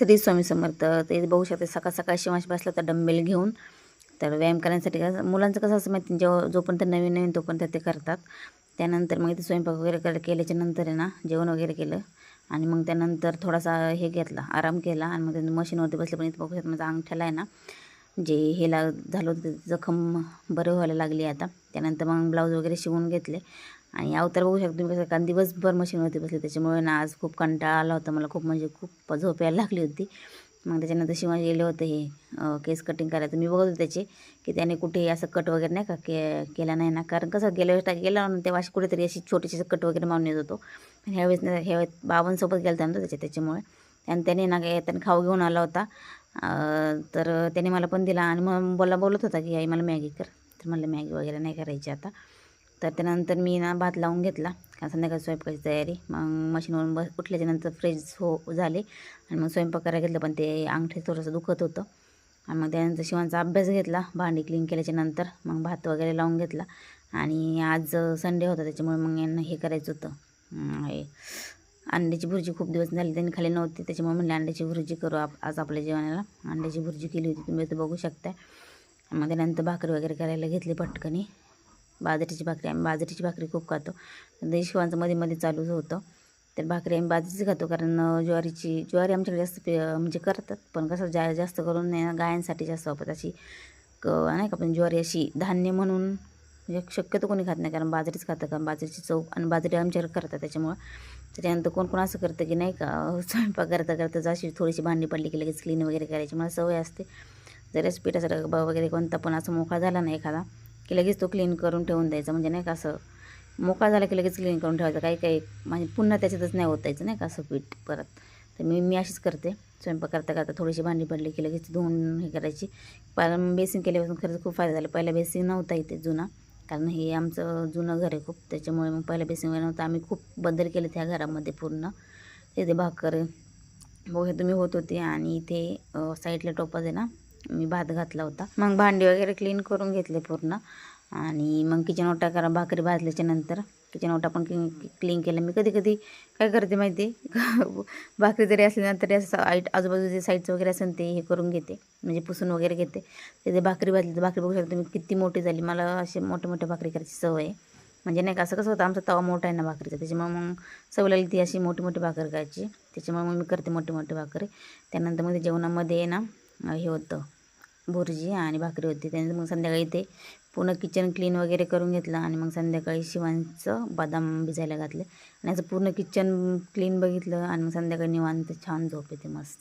श्री स्वामी समर्थ. ते बघू शकते सकाळ सकाळी शिवांश बसला तर डंबेल घेऊन. तर व्यायाम करण्यासाठी मुलांचं कसं असं माहिती जोपर्यंत नवीन नवीन तोपर्यंत ते करतात. त्यानंतर मग ते स्वयंपाक वगैरे केल्याच्या नंतर आहे ना जेवण वगैरे केलं आणि मग त्यानंतर थोडासा हे घेतला आराम केला आणि मग मशीनवरती बसले. पण इथं बघू शकता माझा अंगठ्याला आहे ना जे हेला झालं होतं जखम बरं व्हायला लागली आता. त्यानंतर मग ब्लाऊज वगैरे शिवून घेतले आणि अवतार बघू शकतो तुम्ही कसं कारण दिवसभर मशीनवरती बसले त्याच्यामुळे ना आज खूप कंटाळा आला होता मला. खूप म्हणजे खूप झोप यायला लागली होती. मग त्याच्यानंतर शिवाय गेले होते हे केस कटिंग करायचं. मी बघत होते त्याचे की त्याने कुठे असं कट वगैरे नाही का केला नाही ना. कारण कसं गेल्या वेळेस तेव्हा अशी कुठेतरी अशी छोटीशी कट वगैरे मारून येत होतो. ह्यावेळेस बाबांसोबत गेला होता त्याच्यामुळे आणि त्याने ना त्याने खाऊ घेऊन आला होता. तर त्याने मला पण दिला आणि मग बोलत होता की आई मला मॅगी कर. तर म्हणलं मॅगी वगैरे नाही करायची आता. तर त्यानंतर मी ना भात लावून घेतला कारण संध्याकाळी स्वयंपाकाची तयारी. मग मशीनवरून उठल्याच्यानंतर फ्रेश झाले आणि मग स्वयंपाक करायला घेतलं. पण ते अंगठे थोडंसं दुखत होतं आणि मग त्यानंतर शिवांचा अभ्यास घेतला. भांडी क्लीन केल्याच्यानंतर मग भात वगैरे लावून घेतला आणि आज संडे होता त्याच्यामुळे मग यांना हे करायचं होतं हे अंड्याची भुर्जी. खूप दिवस झाले त्यांनी खाली नव्हती त्याच्यामुळे म्हणले अंड्याची भुर्जी करू आज आपल्या जेवणाला. अंड्याची भुर्जी केली होती तुम्ही ते बघू शकता. मग त्यानंतर भाकरी वगैरे करायला घेतली पटकनी. बाजरीची भाकरी आम्ही बाजरीची भाकरी खूप खातो. शिवांचं मध्ये मध्ये चालूच होतं. तर भाकरी आम्ही बाजरीची खातो कारण ज्वारी आमच्याकडे जास्त म्हणजे करतात. पण कसं जास्त करून नाही गायांसाठी जास्त वापरतात अशी नाही का. पण ज्वारी अशी धान्य म्हणून म्हणजे शक्यतो कोणी खात नाही कारण बाजरीच खातं. कारण बाजरीची चव आणि बाजरी आमच्याकडे करतात त्याच्यामुळं. त्याच्यानंतर कोण असं करतं की नाही का स्वयंपाक करता अशी थोडीशी भांडी पडली की लगेच क्लीन वगैरे करायची. मला सवय असते. जरच पिठाचा डबा वगैरे कोणता पण असं मोकळा झाला ना एखादा की लगेच तो क्लीन करून ठेवून द्यायचा. म्हणजे नाही का असं मोकळा झाला की लगेच क्लीन करून ठेवायचं. काही म्हणजे पुन्हा त्याच्यातच नाही ओतायचं नाही का असं पीठ परत. तर मी अशीच करते. स्वयंपाक करता थोडीशी भांडी पडली की लगेच धुवून हे करायची. कारण बेसिंग केल्यापासून खरंच खूप फायदा झाला. पहिला बेसिंग नव्हता इथे जुना कारण हे आमचं जुनं घर आहे खूप. त्याच्यामुळे मग पहिला बेसिंग वगैरे नव्हतं. आम्ही खूप बदल केले त्या घरामध्ये पूर्ण. तिथे भाकर बघू तुम्ही होत होती आणि इथे साईडला टोपात आहे ना मी भात घातला होता. मग भांडी वगैरे क्लीन करून घेतले पूर्ण आणि मग किचन ओटा भाकरी भाजल्याच्या नंतर किचन ओटा पण क्लीन केलं. मी कधी काय करते माहिती भाकरी जरी असली ना तरी असं आजूबाजूचे साईडचं वगैरे असेल ते हे करून घेते म्हणजे पुसून वगैरे घेते. तिथे भाकरी भाजली तर भाकरी बघू शकता तुम्ही किती मोठी झाली. मला असे मोठे भाकरी करायची सवय आहे. म्हणजे नाही का असं कसं होतं आमचा तवा मोठा आहे ना भाकरीचा त्याच्यामुळे मग सवय लागली ती अशी मोठी भाकर करायची. त्याच्यामुळे मग मी करते मोठी भाकरी. त्यानंतर मग जेवणामध्ये ना हे होतं भुर्जी आणि भाकरी होती. त्यानंतर मग संध्याकाळी ते पूर्ण किचन क्लीन वगैरे करून घेतलं आणि मग संध्याकाळी शिवांचं बदाम भिजायला घातले आणि असं पूर्ण किचन क्लीन बघितलं आणि मग संध्याकाळी निवांत छान झोप येते मस्त.